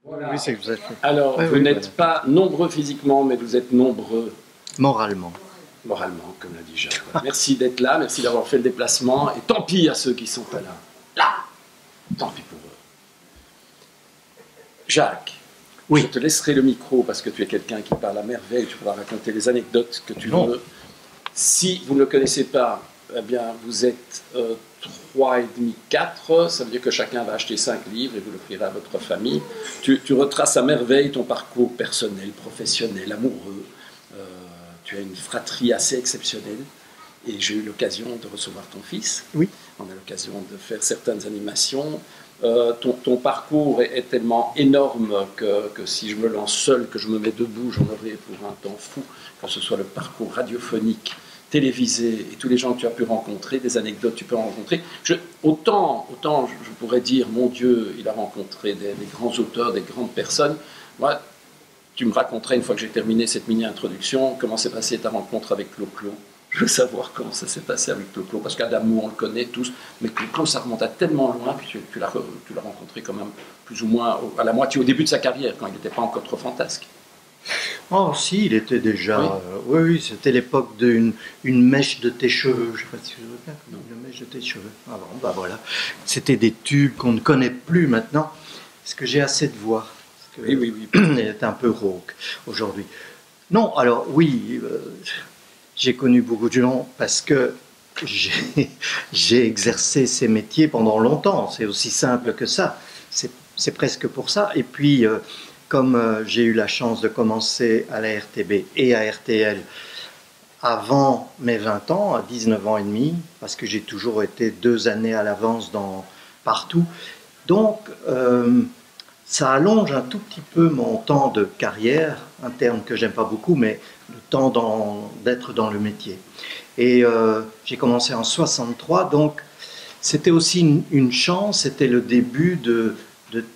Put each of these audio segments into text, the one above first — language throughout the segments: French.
Voilà. Oui, c'est que vous êtes... Alors, Oui, vous oui, n'êtes pas nombreux physiquement, mais vous êtes nombreux moralement. moralement, comme l'a dit Jacques. Merci d'être là, merci d'avoir fait le déplacement, et tant pis à ceux qui ne sont pas là. Là, tant pis pour eux. Jacques, Oui. je te laisserai le micro parce que tu es quelqu'un qui parle à merveille, tu pourras raconter les anecdotes que tu Non. veux. Si vous ne le connaissez pas, eh bien, vous êtes 3 et demi, 4, ça veut dire que chacun va acheter 5 livres et vous l'offrirez à votre famille. Tu retraces à merveille ton parcours personnel, professionnel, amoureux. Tu as une fratrie assez exceptionnelle et j'ai eu l'occasion de recevoir ton fils. Oui. On a l'occasion de faire certaines animations. Ton parcours est tellement énorme que si je me lance seul, que je me mets debout, j'en aurai pour un temps fou, que ce soit le parcours radiophonique, télévisé et tous les gens que tu as pu rencontrer, des anecdotes que tu peux rencontrer. Autant je pourrais dire, mon Dieu, il a rencontré des grands auteurs, des grandes personnes. Moi, tu me raconterais, une fois que j'ai terminé cette mini-introduction, comment s'est passée ta rencontre avec Clo-Clo. Je veux savoir comment ça s'est passé avec Clo-Clo, parce qu'Adamo, on le connaît tous, mais Clo-Clo, ça remonte à tellement loin, puis tu l'as rencontré quand même plus ou moins à la moitié, au début de sa carrière, quand il n'était pas encore trop fantasque. Oh si, il était déjà... Oui. Oui, c'était l'époque d'une mèche de tes cheveux. Je ne sais pas si je veux bien, une mèche de tes cheveux. Ah bon, bah voilà. C'était des tubes qu'on ne connaît plus maintenant. Est-ce que j'ai assez de voix? Oui. Elle est un peu rauque aujourd'hui. Non, alors oui, j'ai connu beaucoup de gens parce que j'ai exercé ces métiers pendant longtemps. C'est aussi simple que ça. C'est presque pour ça. Et puis, comme j'ai eu la chance de commencer à la RTB et à RTL avant mes 20 ans, à 19 ans et demi, parce que j'ai toujours été 2 années à l'avance partout. Donc, ça allonge un tout petit peu mon temps de carrière, un terme que j'aime pas beaucoup, mais le temps d'être dans le métier. Et j'ai commencé en 63, donc c'était aussi une chance, c'était le début de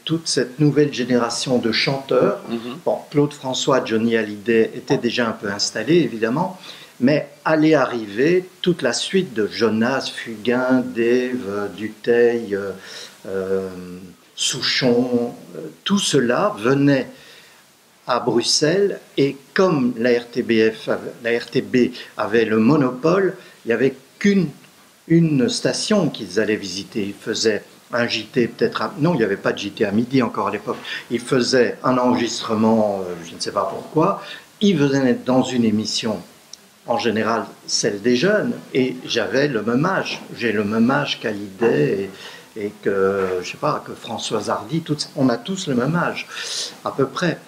toute cette nouvelle génération de chanteurs. Bon, Claude François, Johnny Hallyday étaient déjà un peu installés, évidemment, mais allait arriver toute la suite de Jonas, Fugain, Dave, Dutheil, Souchon, tout cela venait à Bruxelles, et comme la RTB avait le monopole, il n'y avait qu'une station qu'ils allaient visiter. Ils faisaient un JT peut-être non, il n'y avait pas de JT à midi encore à l'époque. Ils faisaient un enregistrement, je ne sais pas pourquoi. Ils venaient dans une émission, en général celle des jeunes, et j'avais le même âge. J'ai le même âge qu'Hallyday et que, je sais pas, que Françoise Hardy, on a tous le même âge, à peu près.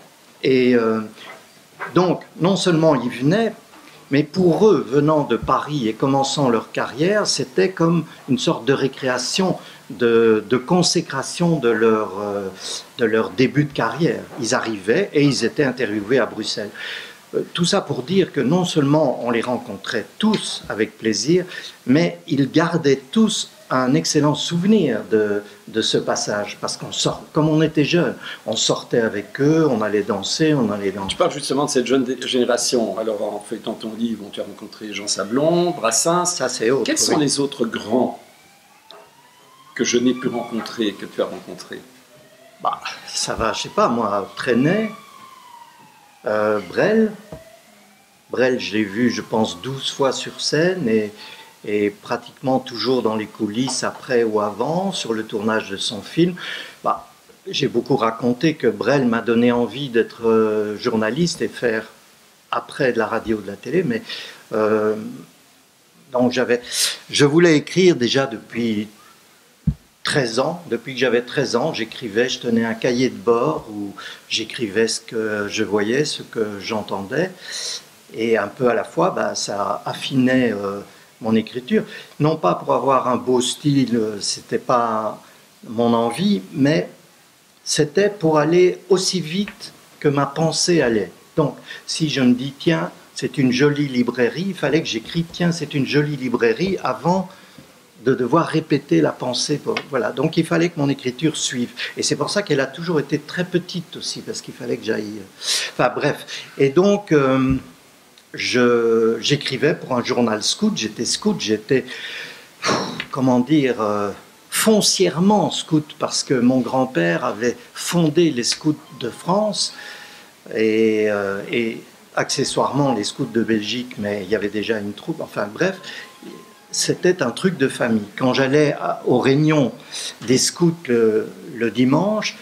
Et donc, non seulement ils venaient, mais pour eux, venant de Paris et commençant leur carrière, c'était comme une sorte de récréation, de consécration de leur début de carrière. Ils arrivaient et ils étaient interviewés à Bruxelles. Tout ça pour dire que non seulement on les rencontrait tous avec plaisir, mais ils gardaient tous un excellent souvenir de ce passage, parce comme on était jeunes, on sortait avec eux, on allait danser, Tu parles justement de cette jeune génération. Alors, en feuilletant ton livre, tu as rencontré Jean Sablon, Brassens. Ça, c'est autre. Quels sont les autres grands que je n'ai pu rencontrer, que tu as rencontrés? Bah, ça va, je sais pas, moi, Trenet, Brel, je l'ai vu, je pense, 12 fois sur scène, et pratiquement toujours dans les coulisses après ou avant, sur le tournage de son film. Bah, j'ai beaucoup raconté que Brel m'a donné envie d'être journaliste et faire après de la radio, de la télé, mais donc je voulais écrire déjà depuis 13 ans. Depuis que j'avais 13 ans, j'écrivais, je tenais un cahier de bord où j'écrivais ce que je voyais, ce que j'entendais, et un peu à la fois, bah, ça affinait mon écriture, non pas pour avoir un beau style, c'était pas mon envie, mais c'était pour aller aussi vite que ma pensée allait. Donc, si je me dis, tiens, c'est une jolie librairie, il fallait que j'écrive, tiens, c'est une jolie librairie, avant de devoir répéter la pensée. Voilà. Donc, il fallait que mon écriture suive. Et c'est pour ça qu'elle a toujours été très petite aussi, parce qu'il fallait que j'aille... Enfin, bref. Et donc... j'écrivais pour un journal scout, j'étais comment dire, foncièrement scout, parce que mon grand-père avait fondé les scouts de France et accessoirement les scouts de Belgique, mais il y avait déjà une troupe, enfin bref, c'était un truc de famille. Quand j'allais aux réunions des scouts le dimanche,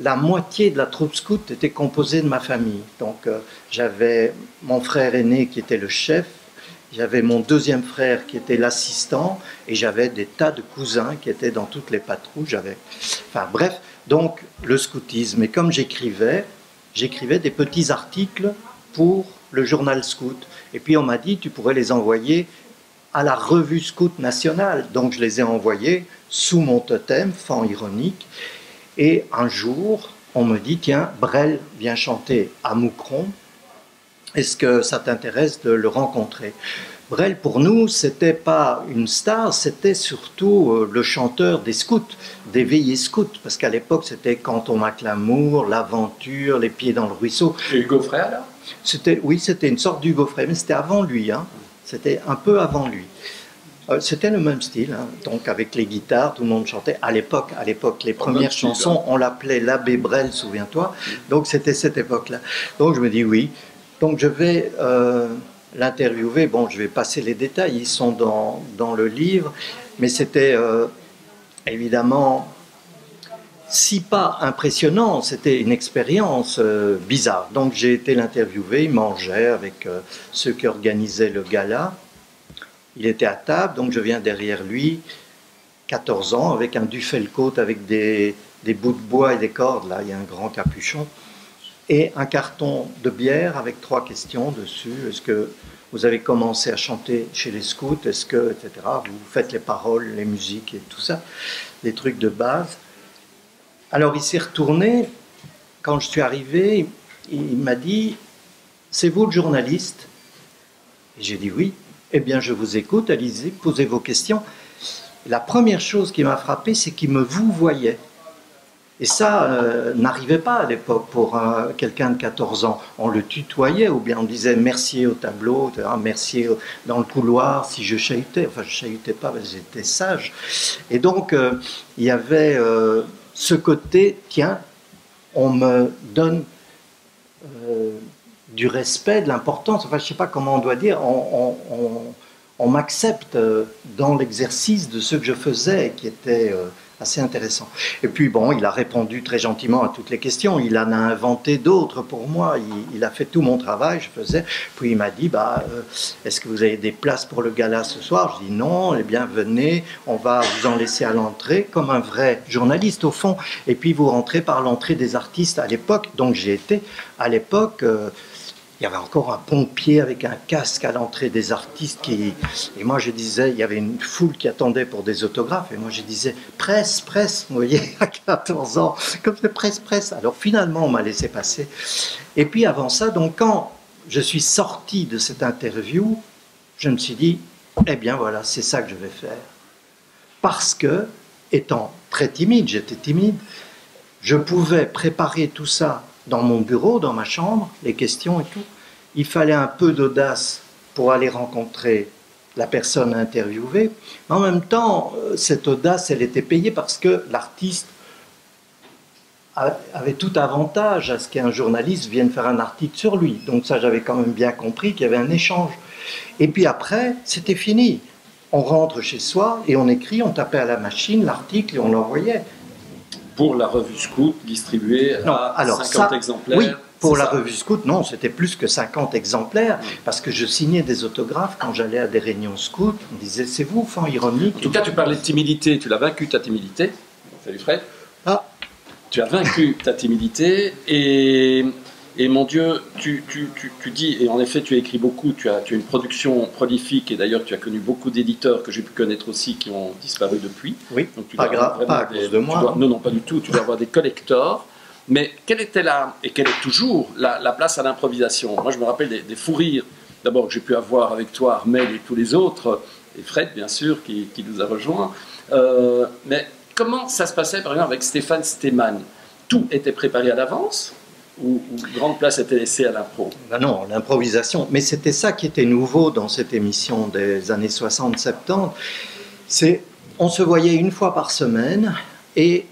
la moitié de la troupe scout était composée de ma famille. Donc j'avais mon frère aîné qui était le chef, j'avais mon deuxième frère qui était l'assistant, et j'avais des tas de cousins qui étaient dans toutes les patrouilles. Enfin bref, donc le scoutisme. Et comme j'écrivais des petits articles pour le journal scout. Et puis on m'a dit, tu pourrais les envoyer à la revue scout nationale. Donc je les ai envoyés sous mon totem, fan ironique. Et un jour, on me dit, tiens, Brel vient chanter à Moucron. Est-ce que ça t'intéresse de le rencontrer? Brel, pour nous, c'était pas une star, c'était surtout le chanteur des scouts, des veillées scouts, parce qu'à l'époque, c'était Canton Maclamour, l'Aventure, Les Pieds dans le Ruisseau. Et Hugo Frey, alors? Oui, c'était une sorte d'Hugo Frey, mais c'était avant lui, hein. C'était un peu avant lui. C'était le même style, hein. Donc avec les guitares, tout le monde chantait. À l'époque, les premières chansons, on l'appelait l'abbé Brel, souviens-toi. Donc c'était cette époque-là. Donc je me dis oui. Donc je vais l'interviewer. Bon, je vais passer les détails, ils sont dans le livre, mais c'était évidemment, si pas impressionnant, c'était une expérience bizarre. Donc j'ai été l'interviewer, il mangeait avec ceux qui organisaient le gala. Il était à table, donc je viens derrière lui, 14 ans, avec un Duffel-Coat, avec des bouts de bois et des cordes, là, il y a un grand capuchon, et un carton de bière avec 3 questions dessus. Est-ce que vous avez commencé à chanter chez les scouts? Est-ce que, etc. Vous faites les paroles, les musiques et tout ça, des trucs de base. Alors il s'est retourné, quand je suis arrivé, il m'a dit, c'est vous le journaliste? Et j'ai dit oui. Eh bien, je vous écoute, allez-y, posez vos questions. La première chose qui m'a frappé, c'est qu'il me vouvoyait. Et ça n'arrivait pas à l'époque pour quelqu'un de 14 ans. On le tutoyait, ou bien on disait merci au tableau, merci dans le couloir si je chahutais. Enfin, je chahutais pas, parce que j'étais sage. Et donc, il y avait ce côté, tiens, on me donne du respect, de l'importance, enfin je ne sais pas comment on doit dire, on m'accepte dans l'exercice de ce que je faisais, qui était assez intéressant. Et puis bon, il a répondu très gentiment à toutes les questions, il en a inventé d'autres pour moi, il a fait tout mon travail, je faisais, puis il m'a dit, est-ce que vous avez des places pour le gala ce soir? Je dis non, eh bien venez, on va vous en laisser à l'entrée, comme un vrai journaliste au fond, et puis vous rentrez par l'entrée des artistes à l'époque, donc j'ai été, à l'époque, il y avait encore un pompier avec un casque à l'entrée des artistes et moi je disais, il y avait une foule qui attendait pour des autographes et moi je disais presse, presse, vous voyez, à 14 ans, comme c'est presse, presse. Alors finalement on m'a laissé passer. Et puis avant ça, donc quand je suis sorti de cette interview, je me suis dit, eh bien voilà, c'est ça que je vais faire. Parce que, étant très timide, j'étais timide, je pouvais préparer tout ça dans mon bureau, dans ma chambre, les questions et tout. Il fallait un peu d'audace pour aller rencontrer la personne interviewée. Mais en même temps, cette audace, elle était payée parce que l'artiste avait tout avantage à ce qu'un journaliste vienne faire un article sur lui. Donc ça, j'avais quand même bien compris qu'il y avait un échange. Et puis après, c'était fini. On rentre chez soi et on écrit, on tapait à la machine l'article et on l'envoyait. Pour la revue Scout, distribuée à 50 exemplaires. Oui, pour la revue Scout, non, c'était plus que 50 exemplaires, parce que je signais des autographes quand j'allais à des réunions Scout. On me disait, c'est vous, fan ironique. En tout cas, tu parlais de timidité, tu l'as vaincu ta timidité. Salut Fred. Ah. Tu as vaincu ta timidité et mon Dieu, tu dis, et en effet tu as écrit beaucoup, tu as une production prolifique et d'ailleurs tu as connu beaucoup d'éditeurs que j'ai pu connaître aussi qui ont disparu depuis. Oui, donc, tu pas grave, pas à cause de moi. Non, pas du tout, tu dois avoir des collectors. Mais quelle était et quelle est toujours la place à l'improvisation? Moi je me rappelle des fous rires, d'abord que j'ai pu avoir avec toi, Armel et tous les autres, et Fred bien sûr qui nous a rejoints. Mais comment ça se passait par exemple avec Stéphane Stéman? Tout était préparé à l'avance? Ou grande place était laissée à l'impro? Ben non, l'improvisation. Mais c'était ça qui était nouveau dans cette émission des années 60-70. C'est on se voyait une fois par semaine et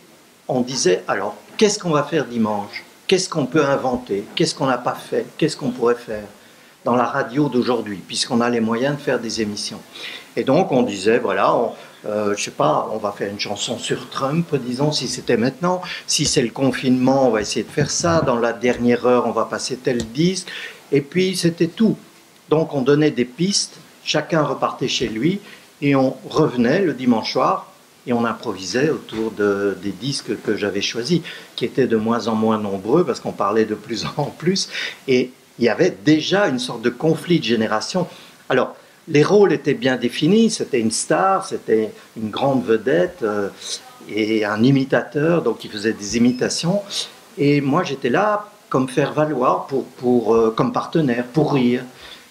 on disait, alors, qu'est-ce qu'on va faire dimanche? Qu'est-ce qu'on peut inventer? Qu'est-ce qu'on n'a pas fait? Qu'est-ce qu'on pourrait faire dans la radio d'aujourd'hui, puisqu'on a les moyens de faire des émissions? Et donc, on disait, voilà, je sais pas, on va faire une chanson sur Trump, disons, si c'était maintenant. Si c'est le confinement, on va essayer de faire ça. Dans la dernière heure, on va passer tel disque. Et puis, c'était tout. Donc, on donnait des pistes, chacun repartait chez lui, et on revenait le dimanche soir, et on improvisait autour des disques que j'avais choisis, qui étaient de moins en moins nombreux, parce qu'on parlait de plus en plus, et il y avait déjà une sorte de conflit de génération. Alors, les rôles étaient bien définis, c'était une star, c'était une grande vedette, et un imitateur, donc il faisait des imitations, et moi j'étais là comme faire valoir, comme partenaire, pour rire.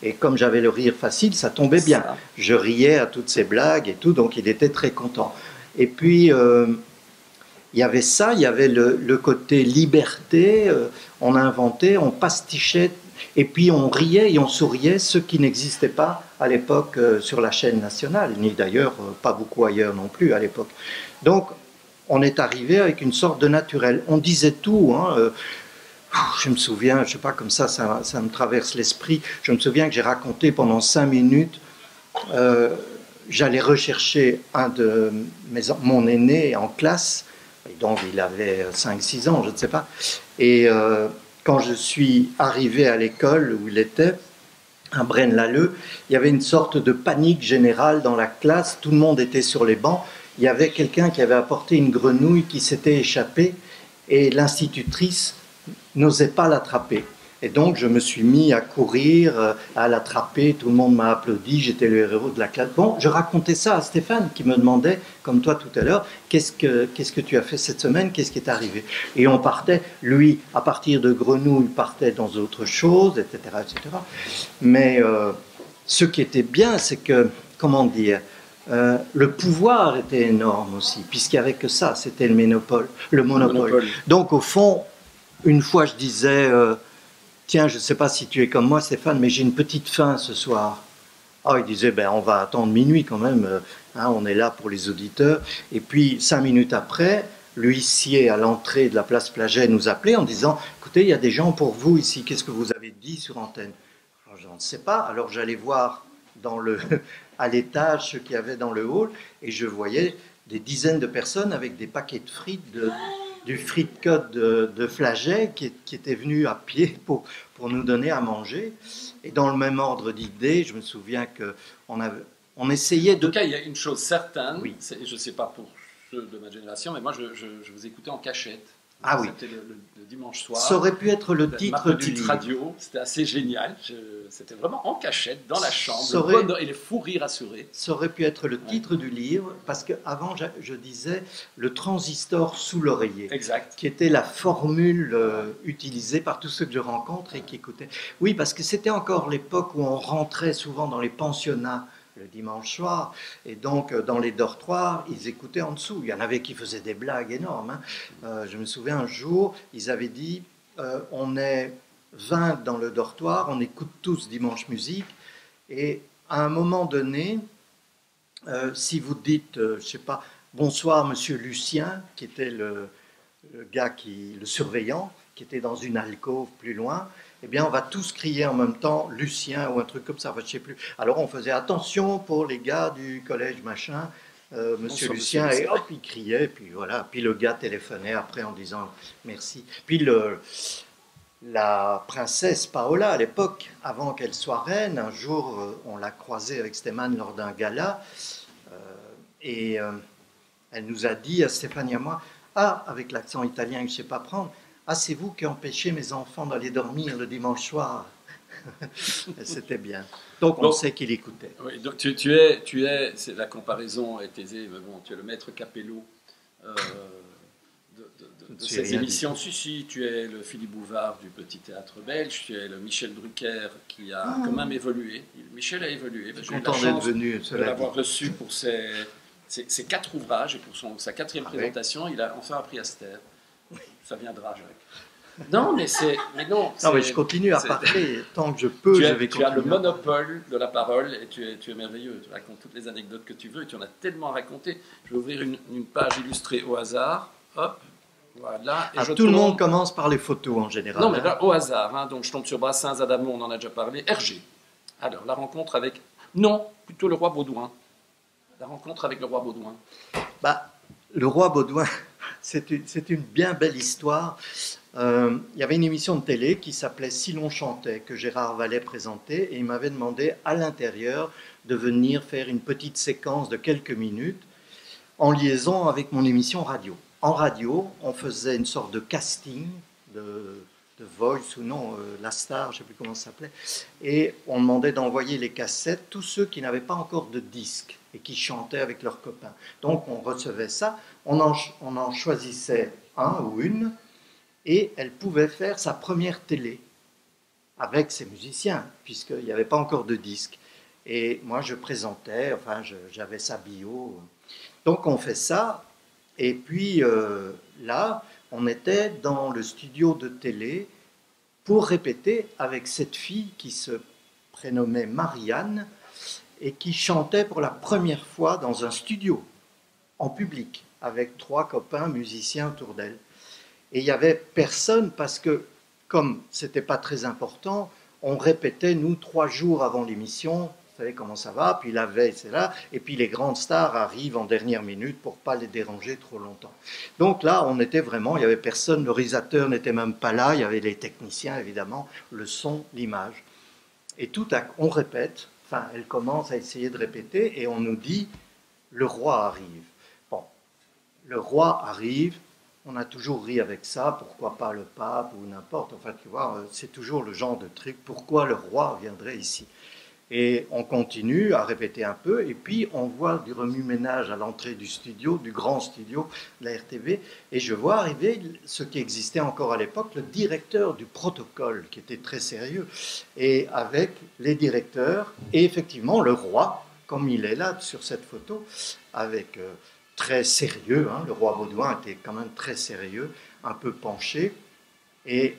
Et comme j'avais le rire facile, ça tombait bien. Je riais à toutes ces blagues et tout, donc il était très content. Et puis, il y avait ça, il y avait le côté liberté, on inventait, on pastichait, et puis on riait et on souriait, ce qui n'existait pas à l'époque sur la chaîne nationale, ni d'ailleurs pas beaucoup ailleurs non plus à l'époque. Donc, on est arrivé avec une sorte de naturel. On disait tout, hein, je me souviens, je sais pas, comme ça me traverse l'esprit, je me souviens que j'ai raconté pendant 5 minutes, j'allais rechercher mon aîné en classe, et donc il avait 5-6 ans, je ne sais pas, et quand je suis arrivé à l'école où il était, à Braine-l'Alleud, il y avait une sorte de panique générale dans la classe, tout le monde était sur les bancs, il y avait quelqu'un qui avait apporté une grenouille qui s'était échappée, et l'institutrice n'osait pas l'attraper. Et donc, je me suis mis à courir, à l'attraper. Tout le monde m'a applaudi. J'étais le héros de la classe. Bon, je racontais ça à Stéphane, qui me demandait, comme toi tout à l'heure, qu'est-ce que tu as fait cette semaine? Qu'est-ce qui est arrivé? Et on partait, lui, à partir de grenouilles, partait dans autre chose, etc., etc. Mais ce qui était bien, c'est que, comment dire, le pouvoir était énorme aussi, puisqu'il n'y avait que ça, c'était le monopole. Donc, au fond, une fois, je disais, tiens, je ne sais pas si tu es comme moi, Stéphane, mais j'ai une petite faim ce soir. Ah, il disait, ben, on va attendre minuit quand même, hein, on est là pour les auditeurs. Et puis, 5 minutes après, l'huissier à l'entrée de la place Plaget nous appelait en disant, écoutez, il y a des gens pour vous ici, qu'est-ce que vous avez dit sur antenne? Alors, je ne sais pas, alors j'allais voir à l'étage ce qu'il y avait dans le hall, et je voyais des dizaines de personnes avec des paquets de frites, du frite code de Flaget qui était venu à pied pour nous donner à manger. Et dans le même ordre d'idées, je me souviens qu'on essayait de... En tout cas, il y a une chose certaine, oui. Je ne sais pas pour ceux de ma génération, mais moi je vous écoutais en cachette. Ah oui. C'était le dimanche soir. Ça aurait pu être le titre du livre. Radio, c'était assez génial. C'était vraiment en cachette, dans la chambre, et le fou rire assuré. Ça aurait pu être le titre du livre, parce qu'avant, je disais le transistor sous l'oreiller. Exact. Qui était la formule utilisée par tous ceux que je rencontre et qui écoutaient. Oui, parce que c'était encore l'époque où on rentrait souvent dans les pensionnats le dimanche soir, et donc dans les dortoirs, ils écoutaient en dessous. Il y en avait qui faisaient des blagues énormes. Hein. Je me souviens un jour, ils avaient dit, on est 20 dans le dortoir, on écoute tous Dimanche Musique, et à un moment donné, si vous dites, je ne sais pas, bonsoir monsieur Lucien, qui était le surveillant, qui était dans une alcôve plus loin, eh bien, on va tous crier en même temps Lucien ou un truc comme ça, enfin, je ne sais plus. Alors, on faisait attention pour les gars du collège machin, monsieur Lucien, et hop, il criait, puis voilà. Puis le gars téléphonait après en disant merci. Puis la princesse Paola, à l'époque, avant qu'elle soit reine, un jour, on l'a croisée avec Stéphane lors d'un gala, et elle nous a dit, à Stéphane et à moi, ah, avec l'accent italien que je ne sais pas prendre, ah, c'est vous qui empêchez mes enfants d'aller dormir le dimanche soir. C'était bien. Donc, on sait qu'il écoutait. Oui, donc la comparaison est aisée, mais bon, tu es le maître Capello de ces émissions. Si, tu es le Philippe Bouvard du Petit Théâtre Belge, tu es le Michel Drucker qui a quand même évolué. Michel a évolué. J'ai eu la chance de l'avoir reçu pour ses 4 ouvrages et pour sa 4e présentation. Il a enfin appris à se taire. Ça viendra, Jacques. Non, mais c'est. Mais non, Non, mais je continue à parler tant que je peux. Je vais tu as le continuer. monopole de la parole et tu es merveilleux. Tu racontes toutes les anecdotes que tu veux et tu en as tellement à raconter. Je vais ouvrir une page illustrée au hasard. Hop, voilà. Et Tout le monde commence par les photos en général. Non, mais là, au hasard. Hein, donc je tombe sur Brassens, Adamo, on en a déjà parlé. Hergé. Alors, la rencontre avec. Non, plutôt le roi Baudouin. La rencontre avec le roi Baudouin. Bah, le roi Baudouin, c'est une bien belle histoire. Il y avait une émission de télé qui s'appelait Si l'on chantait, que Gérard Vallet présentait, et il m'avait demandé à l'intérieur de venir faire une petite séquence de quelques minutes en liaison avec mon émission radio. En radio, on faisait une sorte de casting de Voice ou non, La Star, je ne sais plus comment ça s'appelait, et on demandait d'envoyer les cassettes, tous ceux qui n'avaient pas encore de disque et qui chantaient avec leurs copains. Donc on recevait ça, on en choisissait un ou une, et elle pouvait faire sa première télé avec ses musiciens, puisqu'il n'y avait pas encore de disque. Et moi, je présentais, enfin, j'avais sa bio. Donc, on fait ça. Et puis, là, on était dans le studio de télé pour répéter avec cette fille qui se prénommait Marianne et qui chantait pour la première fois dans un studio, en public, avec 3 copains musiciens autour d'elle. Et il n'y avait personne parce que, comme ce n'était pas très important, on répétait, nous, 3 jours avant l'émission, vous savez comment ça va, puis la veille, c'est là, et puis les grandes stars arrivent en dernière minute pour ne pas les déranger trop longtemps. Donc là, on était vraiment, il n'y avait personne, le réalisateur n'était même pas là, il y avait les techniciens, évidemment, le son, l'image. Et tout à coup, on répète, enfin, elle commence à essayer de répéter, et on nous dit, le roi arrive. Bon, le roi arrive. On a toujours ri avec ça, pourquoi pas le pape ou n'importe, enfin tu vois, c'est toujours le genre de truc, pourquoi le roi viendrait ici? Et on continue à répéter un peu, et puis on voit du remue-ménage à l'entrée du studio, du grand studio de la RTV, et je vois arriver ce qui existait encore à l'époque, le directeur du protocole, qui était très sérieux, et avec les directeurs, et effectivement le roi, comme il est là sur cette photo, avec... très sérieux, hein. Le roi Baudouin était quand même très sérieux, un peu penché, et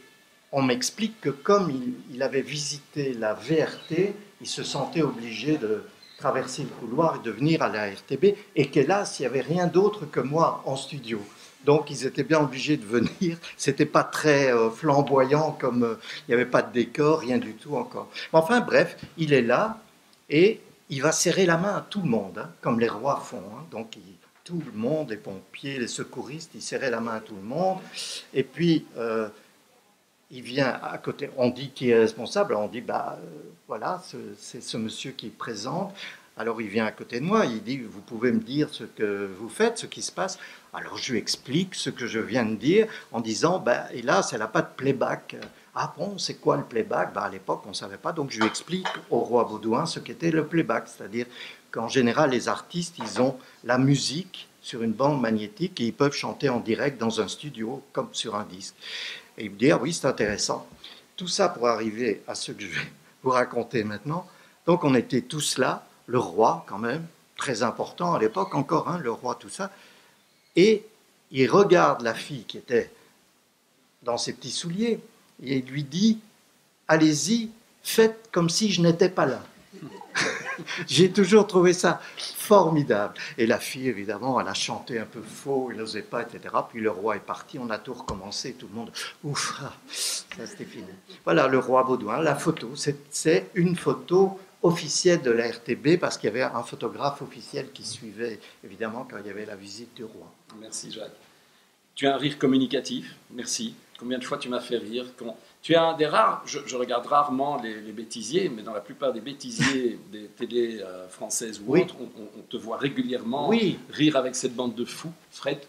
on m'explique que comme il avait visité la VRT, il se sentait obligé de traverser le couloir et de venir à la RTB, et qu'hélas, il n'y avait rien d'autre que moi en studio. Donc ils étaient bien obligés de venir, c'était pas très flamboyant, comme il n'y avait pas de décor, rien du tout encore. Enfin bref, il est là, et il va serrer la main à tout le monde, hein, comme les rois font, hein. Donc tout le monde, les pompiers, les secouristes, ils serraient la main à tout le monde. Et puis, il vient à côté, on dit qui est responsable, on dit, voilà, c'est ce monsieur qui présente. Alors il vient à côté de moi, il dit, vous pouvez me dire ce que vous faites, ce qui se passe. Alors je lui explique ce que je viens de dire, en disant, hélas, elle n'a pas de playback. Ah bon, c'est quoi le playback? À l'époque, on ne savait pas, donc je lui explique au roi Baudouin ce qu'était le playback, c'est-à-dire qu'en général, les artistes, ils ont la musique sur une bande magnétique et ils peuvent chanter en direct dans un studio, comme sur un disque. Et il me dit, ah oui, c'est intéressant. Tout ça pour arriver à ce que je vais vous raconter maintenant. Donc on était tous là, le roi quand même, très important à l'époque encore, hein, le roi, tout ça. Et il regarde la fille qui était dans ses petits souliers et il lui dit, allez-y, faites comme si je n'étais pas là. J'ai toujours trouvé ça formidable. Et la fille, évidemment, elle a chanté un peu faux, elle n'osait pas, etc. Puis le roi est parti, on a tout recommencé, tout le monde, ouf, ça c'était fini. Voilà, le roi Baudouin, la photo, c'est une photo officielle de la RTB, parce qu'il y avait un photographe officiel qui suivait, évidemment, quand il y avait la visite du roi. Merci Jacques. Tu as un rire communicatif, merci. Combien de fois tu m'as fait rire Tu es un des rares, je regarde rarement les bêtisiers, mais dans la plupart des bêtisiers des télés françaises ou autres, on te voit régulièrement rire avec cette bande de fous, Fred,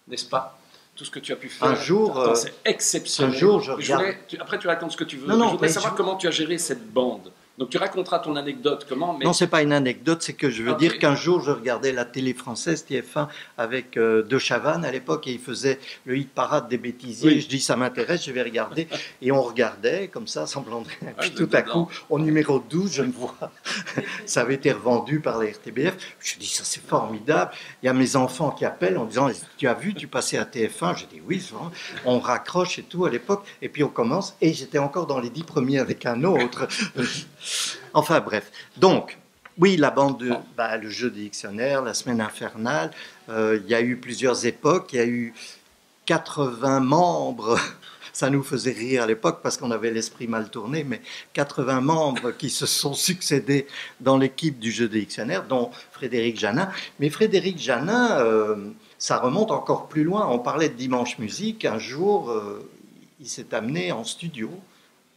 n'est-ce pas? Tout ce que tu as pu faire, un jour, c'est exceptionnel. Un jour, je regarde... après, tu racontes ce que tu veux. Je voudrais savoir comment tu as géré cette bande Donc tu raconteras ton anecdote comment, mais... Non, c'est pas une anecdote, c'est que je veux dire qu'un jour je regardais la télé française TF1 avec De Chavannes à l'époque et il faisait le hit parade des bêtisiers. Oui. Je dis ça m'intéresse, je vais regarder. Et on regardait comme ça, semblant de rien. Puis tout à blanc. coup, au numéro 12, je me vois, ça avait été revendu par la RTBF. Je dis ça c'est formidable. Il y a mes enfants qui appellent en disant tu as vu, tu passais à TF1. Je dis oui, on raccroche et tout à l'époque. Et puis on commence et j'étais encore dans les 10 premiers avec un autre. Enfin bref, donc oui, la bande de le jeu des dictionnaires, la semaine infernale, il y a eu plusieurs époques, il y a eu 80 membres, ça nous faisait rire à l'époque parce qu'on avait l'esprit mal tourné, mais 80 membres qui se sont succédés dans l'équipe du jeu des dictionnaires, dont Frédéric Janin. Mais Frédéric Janin, ça remonte encore plus loin, on parlait de Dimanche Musique, un jour il s'est amené en studio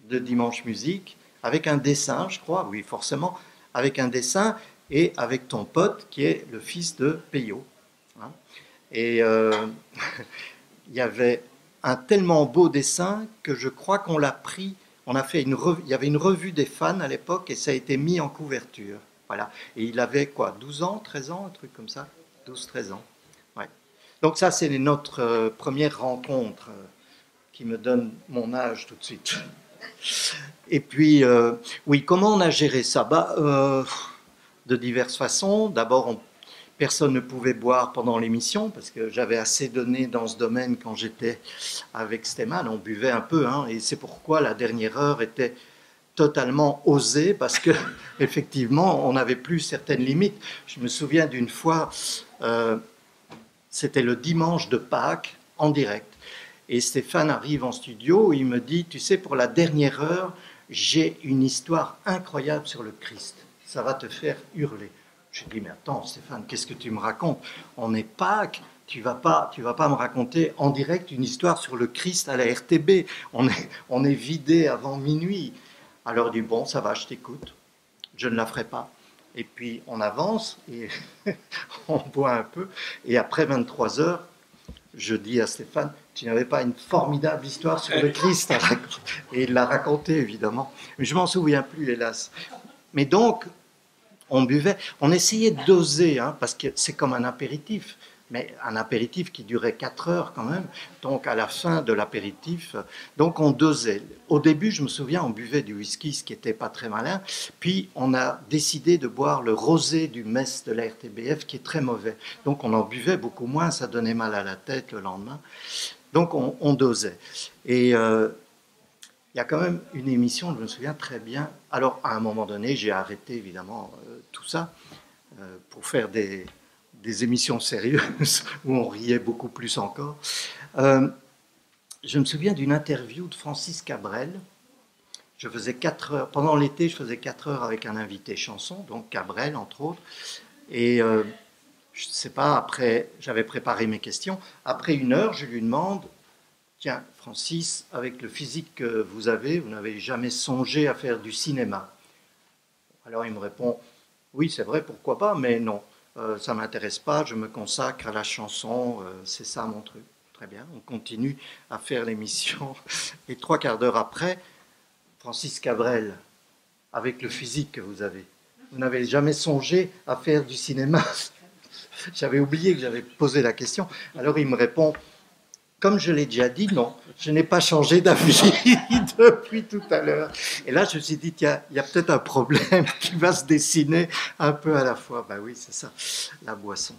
de Dimanche Musique, avec un dessin, je crois, oui, forcément, avec un dessin et avec ton pote qui est le fils de Peyo. Hein. Et il y avait un tellement beau dessin que je crois qu'on l'a pris, on a fait il y avait une revue des fans à l'époque et ça a été mis en couverture. Voilà. Et il avait quoi, 12 ans, 13 ans, un truc comme ça, 12-13 ans. Ouais. Donc ça, c'est notre première rencontre qui me donne mon âge tout de suite. Et puis, oui, comment on a géré ça de diverses façons. D'abord, personne ne pouvait boire pendant l'émission, parce que j'avais assez donné dans ce domaine quand j'étais avec Stéman. On buvait un peu, hein, et c'est pourquoi la dernière heure était totalement osée, parce que effectivement, on n'avait plus certaines limites. Je me souviens d'une fois, c'était le dimanche de Pâques, en direct. Et Stéphane arrive en studio, il me dit, tu sais, pour la dernière heure, j'ai une histoire incroyable sur le Christ. Ça va te faire hurler. Je dis, mais attends, Stéphane, qu'est-ce que tu me racontes? On est Pâques, tu vas pas me raconter en direct une histoire sur le Christ à la RTB. On est vidé avant minuit. Alors il dit, bon, ça va, je t'écoute. Je ne la ferai pas. Et puis on avance et on boit un peu. Et après 23 heures, je dis à Stéphane, tu n'avais pas une formidable histoire sur le Christ à raconter? Et il l'a raconté, évidemment. Mais je ne m'en souviens plus, hélas. Mais donc, on buvait, on essayait de doser, hein, parce que c'est comme un apéritif, mais un apéritif qui durait 4 heures quand même. Donc, à la fin de l'apéritif, donc on dosait. Au début, je me souviens, on buvait du whisky, ce qui n'était pas très malin. Puis, on a décidé de boire le rosé du mess de la RTBF, qui est très mauvais. Donc, on en buvait beaucoup moins, ça donnait mal à la tête le lendemain. Donc, on dosait. Et il y a quand même une émission, je me souviens très bien. Alors, à un moment donné, j'ai arrêté, évidemment, tout ça pour faire des émissions sérieuses où on riait beaucoup plus encore. Je me souviens d'une interview de Francis Cabrel. Je faisais 4 heures, pendant l'été, je faisais 4 heures avec un invité chanson, donc Cabrel, entre autres. Et je ne sais pas, après, j'avais préparé mes questions. Après 1 heure, je lui demande, tiens, Francis, avec le physique que vous n'avez jamais songé à faire du cinéma? Alors il me répond, oui, c'est vrai, pourquoi pas, mais non. Ça ne m'intéresse pas, je me consacre à la chanson, c'est ça mon truc. Très bien, on continue à faire l'émission. Et 3/4 d'heure après, Francis Cabrel, avec le physique que vous n'avez jamais songé à faire du cinéma? J'avais oublié que j'avais posé la question. Alors il me répond, comme je l'ai déjà dit, non, je n'ai pas changé d'avis depuis tout à l'heure. Et là, je me suis dit, tiens, il y a peut-être un problème qui va se dessiner un peu à la fois. Ben oui, c'est ça, la boisson.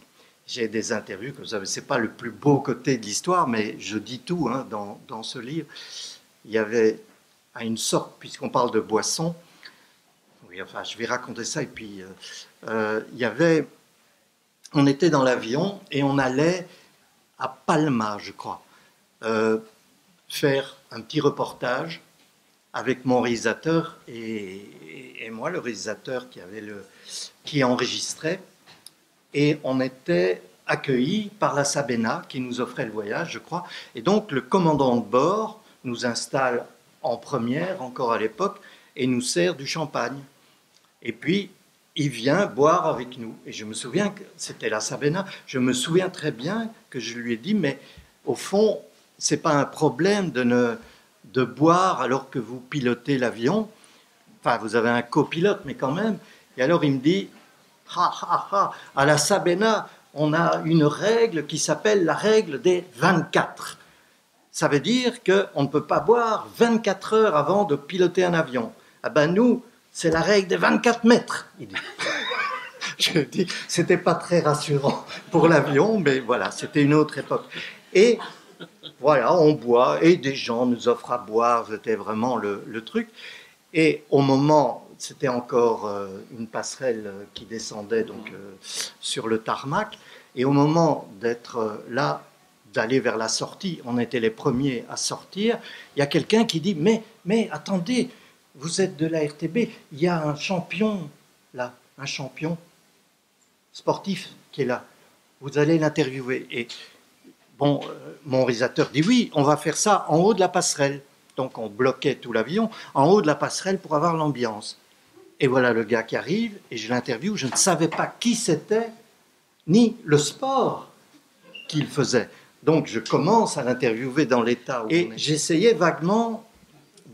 J'ai des interviews, comme vous savez, ce n'est pas le plus beau côté de l'histoire, mais je dis tout hein, dans ce livre. Il y avait à une sorte, puisqu'on parle de boisson, oui, enfin, je vais raconter ça, et puis il y avait, on était dans l'avion et on allait à Palma, je crois, faire un petit reportage avec mon réalisateur et moi, le réalisateur qui enregistrait. Et on était accueillis par la Sabena qui nous offrait le voyage, je crois. Et donc, le commandant de bord nous installe en première, encore à l'époque, et nous sert du champagne. Et puis, il vient boire avec nous. Et je me souviens que c'était la Sabena. Je me souviens très bien que je lui ai dit, mais au fond, ce n'est pas un problème de boire alors que vous pilotez l'avion. enfin, vous avez un copilote, mais quand même. Et alors, il me dit, à la Sabena, on a une règle qui s'appelle la règle des 24. Ça veut dire qu'on ne peut pas boire 24 heures avant de piloter un avion. Ah ben nous, c'est la règle des 24 mètres, il dit. Je dis, c'était pas très rassurant pour l'avion, mais voilà, c'était une autre époque. Et voilà, on boit, et des gens nous offrent à boire, c'était vraiment le truc. Et au moment, c'était encore une passerelle qui descendait donc sur le tarmac, et au moment d'être là, d'aller vers la sortie, on était les premiers à sortir, il y a quelqu'un qui dit, mais attendez, vous êtes de la RTB, il y a un champion là, un champion sportif qui est là, vous allez l'interviewer. Et bon, mon réalisateur dit oui, on va faire ça en haut de la passerelle. Donc on bloquait tout l'avion en haut de la passerelle pour avoir l'ambiance. Et voilà le gars qui arrive, et je l'interviewe, je ne savais pas qui c'était, ni le sport qu'il faisait. Donc je commence à l'interviewer dans l'état où et j'essayais vaguement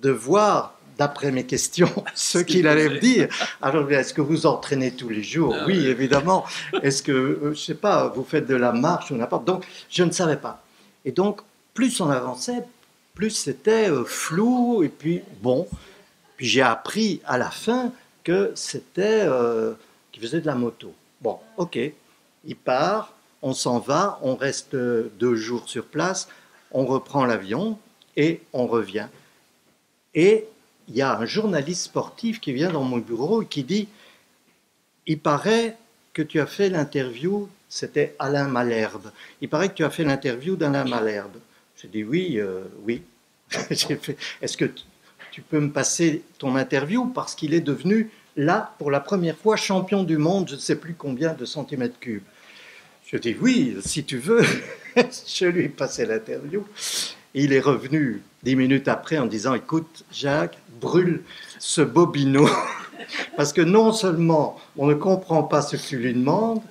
de voir, d'après mes questions, ce qu'il allait me dire. Alors, est-ce que vous entraînez tous les jours? Oui, évidemment. Est-ce que, je ne sais pas, vous faites de la marche ou n'importe. Donc, je ne savais pas. Et donc, plus on avançait, plus c'était flou. Et puis, bon, puis j'ai appris à la fin que c'était qu'il faisait de la moto. Bon, ok, il part, on s'en va, on reste 2 jours sur place, on reprend l'avion et on revient. Et il y a un journaliste sportif qui vient dans mon bureau et qui dit « Il paraît que tu as fait l'interview, c'était Alain Malherbe, il paraît que tu as fait l'interview d'Alain Malherbe. » J'ai dit « Oui, oui. » J'ai fait « Est-ce que tu peux me passer ton interview parce qu'il est devenu, là, pour la première fois, champion du monde, je ne sais plus combien de centimètres cubes. » Je dis « Oui, si tu veux. » Je lui ai passé l'interview. Il est revenu 10 minutes après en disant « Écoute, Jacques, brûle ce bobino. » Parce que non seulement on ne comprend pas ce que tu lui demandes,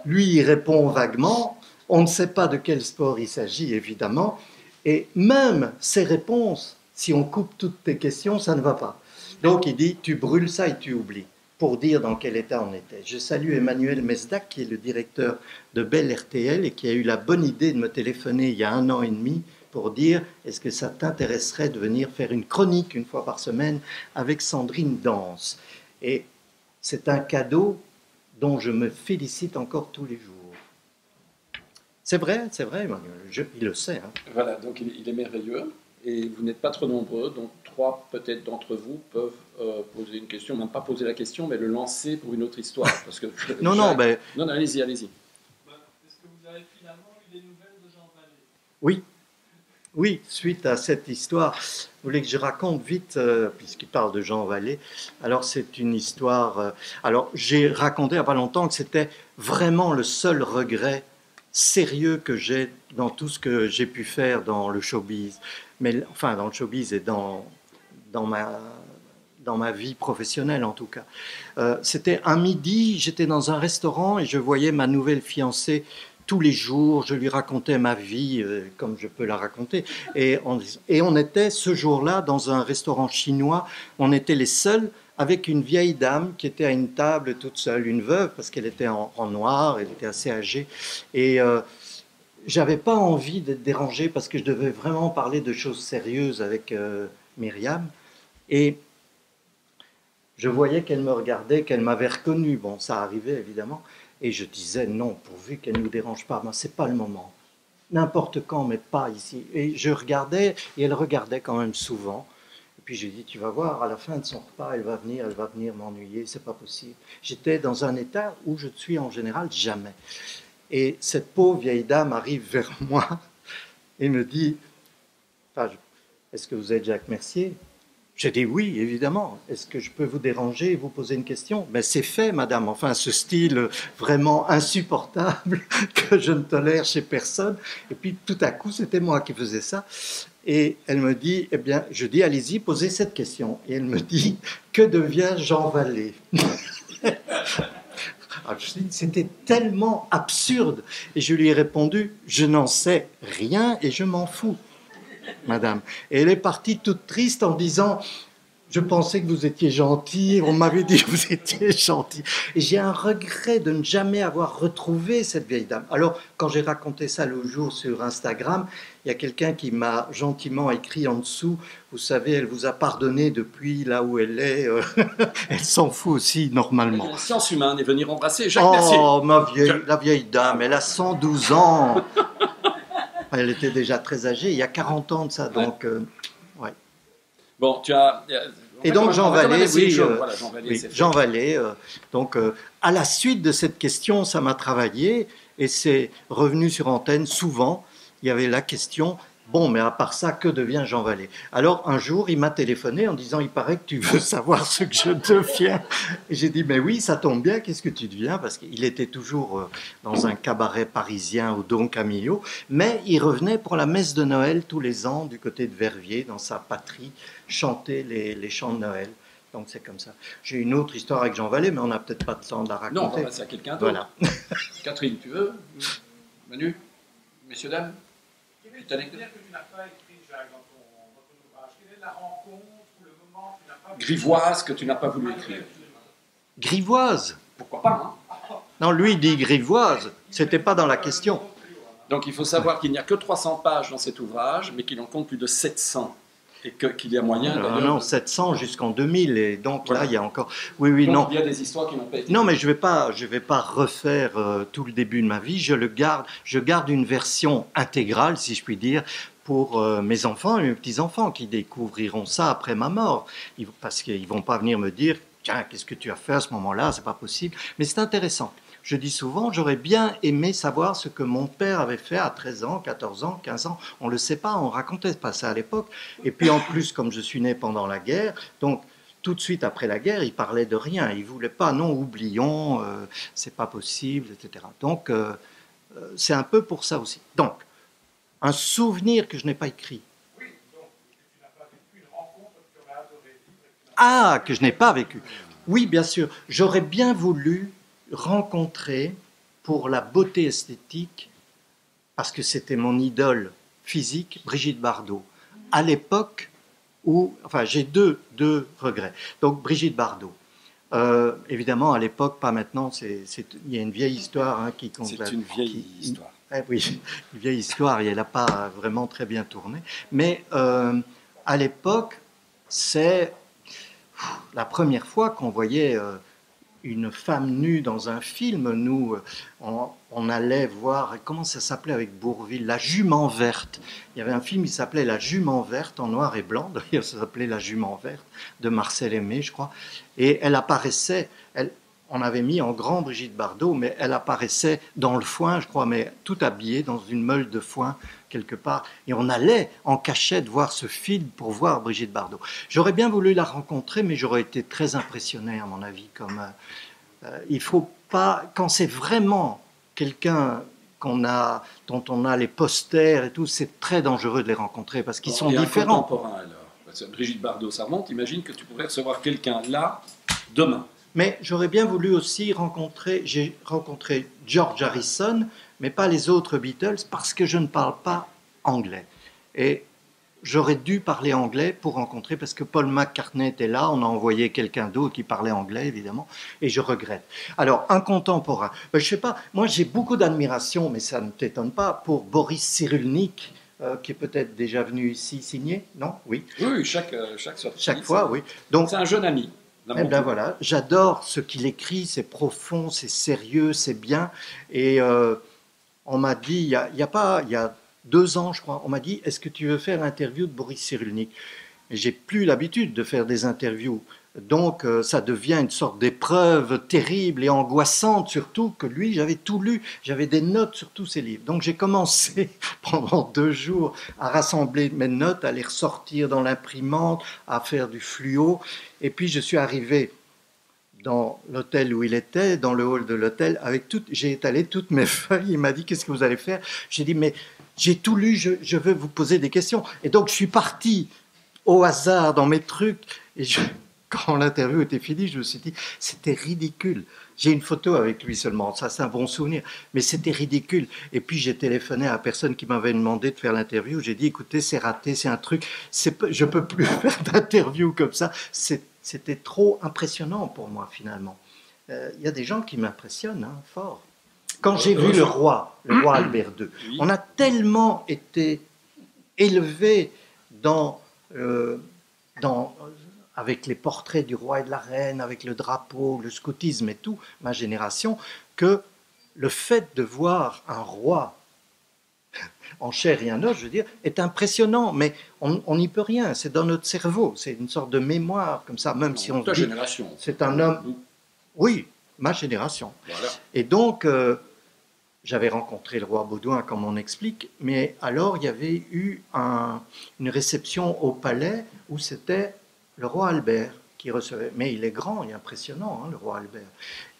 lui il répond vaguement, on ne sait pas de quel sport il s'agit évidemment, et même ses réponses, si on coupe toutes tes questions, ça ne va pas. Donc il dit « Tu brûles ça et tu oublies » pour dire dans quel état on était. Je salue Emmanuel Mesdac, qui est le directeur de Bell RTL et qui a eu la bonne idée de me téléphoner il y a 1 an et demi pour dire « Est-ce que ça t'intéresserait de venir faire une chronique 1 fois par semaine avec Sandrine Danse ?» Et c'est un cadeau dont je me félicite encore tous les jours. C'est vrai, Emmanuel, il le sait. Hein. Voilà, donc il est merveilleux, et vous n'êtes pas trop nombreux, donc 3 peut-être d'entre vous peuvent poser une question, même pas poser la question, mais le lancer pour une autre histoire. Parce que non, allez-y. Est-ce que vous avez finalement eu des nouvelles de Jean Vallée? Oui. Oui, suite à cette histoire, vous voulez que je raconte vite, puisqu'il parle de Jean Vallée. Alors, c'est une histoire... alors, j'ai raconté il n'y a pas longtemps que c'était vraiment le seul regret sérieux que j'ai dans tout ce que j'ai pu faire dans le showbiz. Mais, enfin, dans le showbiz et dans ma vie professionnelle, en tout cas. C'était un midi, j'étais dans un restaurant et je voyais ma nouvelle fiancée tous les jours, je lui racontais ma vie comme je peux la raconter. Et on était ce jour-là dans un restaurant chinois. On était les seuls avec une vieille dame qui était à une table toute seule, une veuve, parce qu'elle était en noir, elle était assez âgée. Et j'avais pas envie d'être dérangé parce que je devais vraiment parler de choses sérieuses avec Myriam. Et je voyais qu'elle me regardait, qu'elle m'avait reconnu. Bon, ça arrivait évidemment. Et je disais non, pourvu qu'elle ne nous dérange pas, mais ce n'est pas le moment. N'importe quand, mais pas ici. Et je regardais, et elle regardait quand même souvent. Et puis je lui ai dit, tu vas voir, à la fin de son repas, elle va venir m'ennuyer, c'est pas possible. J'étais dans un état où je suis en général jamais. Et cette pauvre vieille dame arrive vers moi et me dit, est-ce que vous êtes Jacques Mercier ? J'ai dit oui, évidemment. Est-ce que je peux vous déranger et vous poser une question? Ben, c'est fait, madame. Enfin, ce style vraiment insupportable que je ne tolère chez personne. Et puis, tout à coup, c'était moi qui faisais ça. Et elle me dit, eh bien, je dis, allez-y, posez cette question. Et elle me dit, que devient Jean Vallée? C'était tellement absurde. Et je lui ai répondu, je n'en sais rien et je m'en fous, madame. Et elle est partie toute triste en disant, Je pensais que vous étiez gentil, on m'avait dit que vous étiez gentil. Et j'ai un regret de ne jamais avoir retrouvé cette vieille dame. Alors, quand j'ai raconté ça l'autre jour sur Instagram, il y a quelqu'un qui m'a gentiment écrit en dessous, vous savez, elle vous a pardonné depuis là où elle est, elle s'en fout aussi normalement. La science humaine est venir embrasser Jacques Mercier. Oh, la vieille dame, elle a 112 ans. Elle était déjà très âgée, il y a 40 ans de ça, donc... ouais. Bon, tu as... Et donc Jean Vallée, oui, voilà, Jean Vallée, Jean Vallée, donc à la suite de cette question, ça m'a travaillé et c'est revenu sur antenne souvent. Il y avait la question, bon, mais à part ça, que devient Jean Vallée? Alors un jour, il m'a téléphoné en disant, il paraît que tu veux savoir ce que je deviens. Et j'ai dit, mais oui, ça tombe bien, qu'est-ce que tu deviens? Parce qu'il était toujours dans un cabaret parisien au Don Camillo, mais il revenait pour la messe de Noël tous les ans du côté de Verviers, dans sa patrie, chanter les chants de Noël. Donc c'est comme ça. J'ai une autre histoire avec Jean Vallée, mais on n'a peut-être pas de temps de la raconter. Non, on va passer à quelqu'un d'autre. Voilà. Catherine, tu veux? Manu? Messieurs, dames? Quelle est que tu n'as pas écrit, Jacques, dans ton ouvrage? Quelle est la rencontre ou le moment que tu n'as pas... Grivoise que tu n'as pas voulu écrire. Grivoise? Pourquoi pas, hein? Non, lui il dit grivoise. C'était pas dans la question. Donc il faut savoir qu'il n'y a que 300 pages dans cet ouvrage, mais qu'il en compte plus de 700. Et qu'il y a moyen d'ailleurs... Non, 700 jusqu'en 2000, et donc voilà. Là, il y a encore... Oui, donc, non. il y a des histoires qui n'ont pas été... Non, mais je vais pas refaire tout le début de ma vie, je garde une version intégrale, si je puis dire, pour mes enfants et mes petits-enfants, qui découvriront ça après ma mort, parce qu'ils ne vont pas venir me dire, tiens, qu'est-ce que tu as fait à ce moment-là, c'est pas possible, mais c'est intéressant. Je dis souvent, j'aurais bien aimé savoir ce que mon père avait fait à 13 ans, 14 ans, 15 ans. On ne le sait pas, on racontait pas ça à l'époque. Et puis en plus, comme je suis né pendant la guerre, donc tout de suite après la guerre, il parlait de rien. Il voulait pas, non, oublions, c'est pas possible, etc. Donc c'est un peu pour ça aussi. Donc, un souvenir que je n'ai pas écrit. Oui, donc tu n'as pas vécu une rencontre que tu aurais adoré vivre. Ah, que je n'ai pas vécu. Oui, bien sûr. J'aurais bien voulu rencontrer pour la beauté esthétique, parce que c'était mon idole physique, Brigitte Bardot. À l'époque où, enfin, j'ai deux regrets. Donc Brigitte Bardot. Évidemment, à l'époque, pas maintenant. Il y a une vieille histoire hein, qui compte. C'est une vieille histoire. Oui, une vieille histoire. Et elle n'a pas vraiment très bien tourné. Mais à l'époque, c'est la première fois qu'on voyait une femme nue dans un film. Nous, on allait voir, comment ça s'appelait avec Bourvil, La Jument Verte. Il y avait un film qui s'appelait La Jument Verte, en noir et blanc, d'ailleurs ça s'appelait La Jument Verte, de Marcel Aimé, je crois. Et elle apparaissait, on avait mis en grand Brigitte Bardot, mais elle apparaissait dans le foin, je crois, mais tout habillée dans une meule de foin, quelque part. Et on allait en cachette voir ce film pour voir Brigitte Bardot. J'aurais bien voulu la rencontrer, mais j'aurais été très impressionné, à mon avis. Il faut pas, quand c'est vraiment quelqu'un dont on a les posters et tout, c'est très dangereux de les rencontrer parce qu'ils sont différents. Contemporain alors. Parce que Brigitte Bardot, ça remonte. Imagine que tu pourrais recevoir quelqu'un là demain. Mais j'aurais bien voulu aussi j'ai rencontré George Harrison, mais pas les autres Beatles, parce que je ne parle pas anglais. Et j'aurais dû parler anglais pour rencontrer, parce que Paul McCartney était là, on a envoyé quelqu'un d'autre qui parlait anglais, évidemment, et je regrette. Alors, un contemporain, je ne sais pas, moi j'ai beaucoup d'admiration, mais ça ne t'étonne pas, pour Boris Cyrulnik, qui est peut-être déjà venu ici signer, non? Oui. Oui, chaque sortie. Chaque fois, oui. Donc, c'est un jeune ami. Eh bien voilà, j'adore ce qu'il écrit, c'est profond, c'est sérieux, c'est bien. Et on m'a dit, il y a 2 ans, je crois, on m'a dit, est-ce que tu veux faire l'interview de Boris Cyrulnik? Et j'ai plus l'habitude de faire des interviews. Donc ça devient une sorte d'épreuve terrible et angoissante, surtout que lui, j'avais tout lu, j'avais des notes sur tous ses livres. Donc j'ai commencé pendant 2 jours à rassembler mes notes, à les ressortir dans l'imprimante, à faire du fluo. Et puis je suis arrivé dans l'hôtel où il était, dans le hall de l'hôtel, j'ai étalé toutes mes feuilles. Il m'a dit, qu'est-ce que vous allez faire? J'ai dit, mais j'ai tout lu, je veux vous poser des questions. Et donc je suis parti au hasard dans mes trucs, et quand l'interview était finie, je me suis dit, c'était ridicule. J'ai une photo avec lui seulement, ça c'est un bon souvenir, mais c'était ridicule. Et puis j'ai téléphoné à la personne qui m'avait demandé de faire l'interview, j'ai dit, écoutez, c'est raté, c'est un truc, je ne peux plus faire d'interview comme ça. C'était trop impressionnant pour moi finalement. Il y a des gens qui m'impressionnent hein, fort. Quand j'ai vu le roi Albert II, oui. On a tellement été élevé avec les portraits du roi et de la reine, avec le drapeau, le scoutisme et tout, ma génération, que le fait de voir un roi en chair et en os, je veux dire, est impressionnant, mais on n'y peut rien, c'est dans notre cerveau, c'est une sorte de mémoire comme ça, même si on se dit, génération. C'est un homme, oui, ma génération. Voilà. Et donc, j'avais rencontré le roi Baudouin, comme on explique, mais alors il y avait eu une réception au palais où c'était le roi Albert qui recevait. Mais il est grand, il est impressionnant, hein, le roi Albert.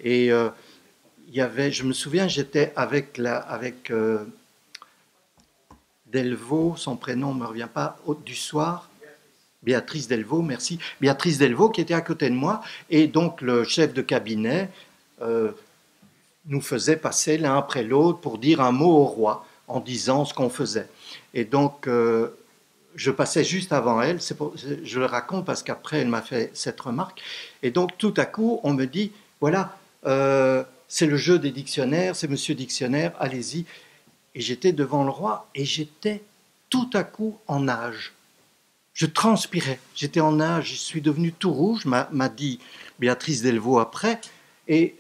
Et il y avait, je me souviens, j'étais avec Delvaux, son prénom ne me revient pas, du soir, Béatrice Delvaux, merci, Béatrice Delvaux qui était à côté de moi, et donc le chef de cabinet nous faisait passer l'un après l'autre pour dire un mot au roi en disant ce qu'on faisait. Et donc, je passais juste avant elle, je le raconte parce qu'après elle m'a fait cette remarque. Et donc, tout à coup, on me dit, voilà, c'est le jeu des dictionnaires, c'est Monsieur Dictionnaire, allez-y. Et j'étais devant le roi et j'étais tout à coup en nage. Je transpirais, j'étais en nage, je suis devenu tout rouge, m'a dit Béatrice Delvaux après. Et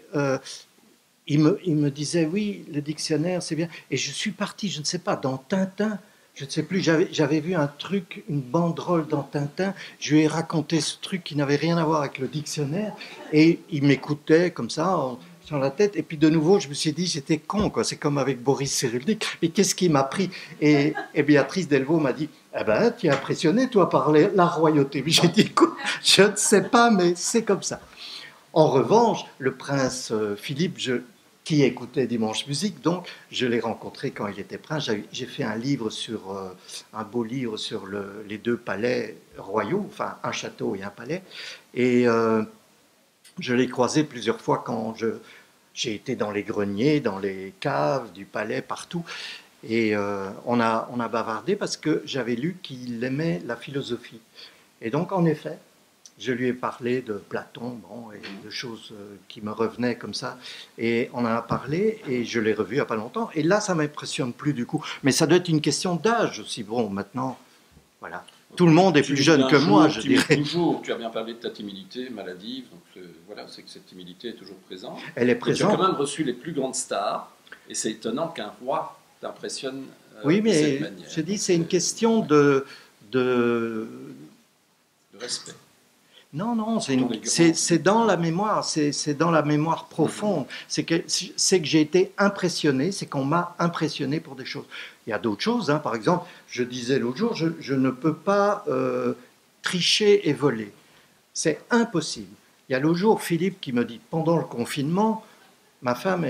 il me disait, oui, le dictionnaire, c'est bien. Et je suis parti, je ne sais pas, dans Tintin, je ne sais plus, j'avais vu un truc, une banderole dans Tintin, je lui ai raconté ce truc qui n'avait rien à voir avec le dictionnaire, et il m'écoutait comme ça, sur la tête, et puis de nouveau, je me suis dit, j'étais con, quoi. C'est comme avec Boris Cyrulnik, mais qu'est-ce qui m'a pris et Béatrice Delvaux m'a dit, eh ben, tu es impressionné, toi, par la royauté. Mais j'ai dit, écoute, je ne sais pas, mais c'est comme ça. En revanche, le prince Philippe, qui écoutait Dimanche Musique, donc je l'ai rencontré quand il était prince. J'ai fait un livre un beau livre sur les deux palais royaux, enfin un château et un palais. Et je l'ai croisé plusieurs fois quand j'ai été dans les greniers, dans les caves du palais, partout. Et on a bavardé parce que j'avais lu qu'il aimait la philosophie. Et donc, en effet, je lui ai parlé de Platon, et de choses qui me revenaient comme ça. Et on en a parlé, et je l'ai revu il n'y a pas longtemps. Et là, ça ne m'impressionne plus du coup. Mais ça doit être une question d'âge aussi. Bon, maintenant, voilà. Tout le monde est plus jeune que moi, je dirais. Toujours, tu as bien parlé de ta timidité maladive. Donc voilà, c'est que cette timidité est toujours présente. Elle est présente. Tu as quand même reçu les plus grandes stars. Et c'est étonnant qu'un roi t'impressionne oui, de cette mais manière. Je dis, c'est une question de respect. Non, c'est dans la mémoire, c'est dans la mémoire profonde. C'est que j'ai été impressionné, c'est qu'on m'a impressionné pour des choses. Il y a d'autres choses, hein. Par exemple, je disais l'autre jour, je ne peux pas tricher et voler. C'est impossible. Il y a l'autre jour Philippe qui me dit, pendant le confinement, ma femme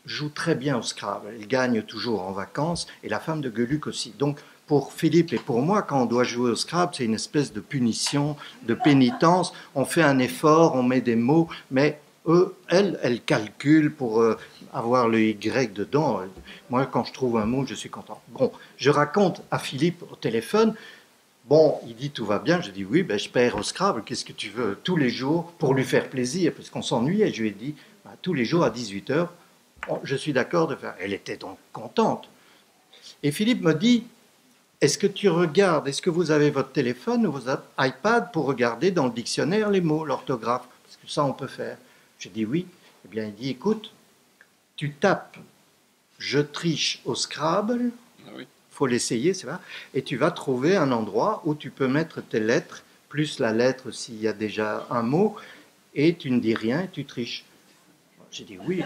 joue très bien au Scrabble, elle gagne toujours en vacances, et la femme de Gueluc aussi. Donc, pour Philippe et pour moi, quand on doit jouer au Scrabble, c'est une espèce de punition, de pénitence. On fait un effort, on met des mots, mais elle calcule pour avoir le Y dedans. Moi, quand je trouve un mot, je suis content. Bon, je raconte à Philippe au téléphone. Bon, il dit tout va bien. Je dis oui, ben, je perds au Scrabble. Qu'est-ce que tu veux? Tous les jours, pour lui faire plaisir, parce qu'on s'ennuyait. Je lui ai dit, ben, tous les jours à 18h, je suis d'accord de faire. Elle était donc contente. Et Philippe me dit, est-ce que tu regardes, est-ce que vous avez votre téléphone ou votre iPad pour regarder dans le dictionnaire les mots, l'orthographe? Parce que ça, on peut faire. Je dis oui. Eh bien, il dit, écoute, tu tapes « je triche au Scrabble », il faut l'essayer, c'est vrai, et tu vas trouver un endroit où tu peux mettre tes lettres, plus la lettre s'il y a déjà un mot, et tu ne dis rien et tu triches. J'ai dit oui,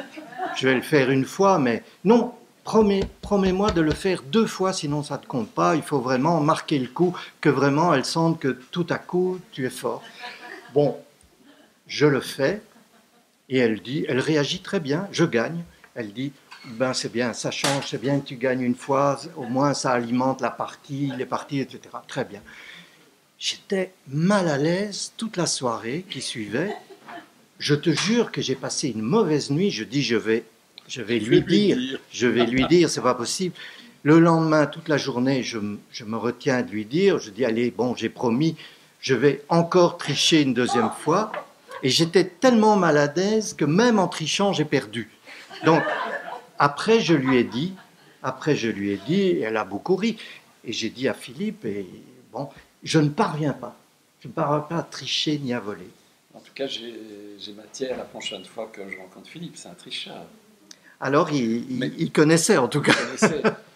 je vais le faire une fois, mais non. Promets-moi de le faire 2 fois, sinon ça ne te compte pas. Il faut vraiment marquer le coup, que vraiment elle sente que tout à coup, tu es fort. Bon, je le fais, et elle réagit très bien, je gagne. Elle dit, ben c'est bien, ça change, c'est bien que tu gagnes une fois, au moins ça alimente la partie, les parties, etc. Très bien. J'étais mal à l'aise toute la soirée qui suivait. Je te jure que j'ai passé une mauvaise nuit. Je dis, je vais lui dire, c'est pas possible. Le lendemain, toute la journée, je me retiens de lui dire. Je dis, allez, bon, j'ai promis, je vais encore tricher une deuxième fois. Et j'étais tellement mal à l'aise que même en trichant, j'ai perdu. Donc, après, je lui ai dit, et elle a beaucoup ri. Et j'ai dit à Philippe, et bon, je ne parviens pas. Je ne parviens pas à tricher ni à voler. En tout cas, j'ai matière la prochaine fois que je rencontre Philippe, c'est un tricheur. Alors, il connaissait en tout cas.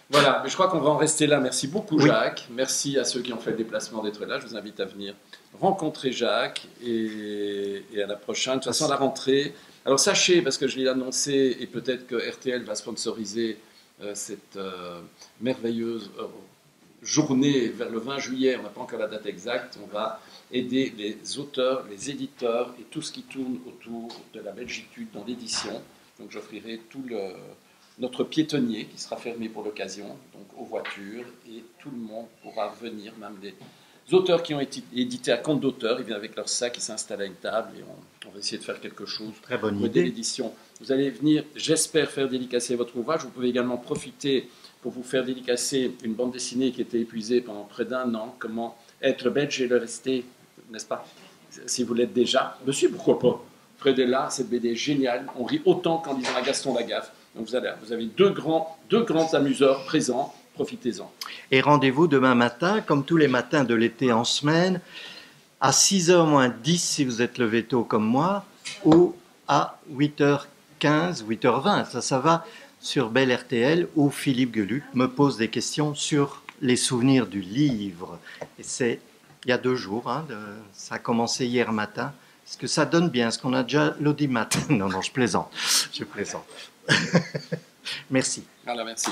Voilà, mais je crois qu'on va en rester là. Merci beaucoup, Oui. Jacques. Merci à ceux qui ont fait le déplacement d'être là. Je vous invite à venir rencontrer Jacques et à la prochaine. De toute façon, à la rentrée. Alors, sachez, parce que je l'ai annoncé, et peut-être que RTL va sponsoriser cette merveilleuse journée vers le 20 juillet. On n'a pas encore la date exacte. On va aider les auteurs, les éditeurs et tout ce qui tourne autour de la Belgitude dans l'édition. Donc, j'offrirai notre piétonnier qui sera fermé pour l'occasion, donc aux voitures, et tout le monde pourra venir, même les auteurs qui ont été édités à compte d'auteur, ils viennent avec leur sac, ils s'installent à une table et on va essayer de faire quelque chose. Très bonne pour idée. l'édition. Vous allez venir, j'espère, faire dédicacer votre ouvrage. Vous pouvez également profiter pour vous faire dédicacer une bande dessinée qui était épuisée pendant près d'1 an, Comment être belge et le rester, n'est-ce pas? Si vous l'êtes déjà. Monsieur, pourquoi pas? Fred est là, cette BD est géniale. On rit autant qu'en lisant à Gaston Lagaffe. Donc vous avez deux grands amuseurs présents, profitez-en. Et rendez-vous demain matin, comme tous les matins de l'été en semaine, à 6h moins 10 si vous êtes levé tôt comme moi, ou à 8h15, 8h20, ça va, sur Belle RTL, où Philippe Geluc me pose des questions sur les souvenirs du livre. Et c'est il y a 2 jours, hein, ça a commencé hier matin. Est-ce que ça donne bien? Est-ce qu'on a déjà l'audimat? Non, je plaisante. Merci. Voilà, merci.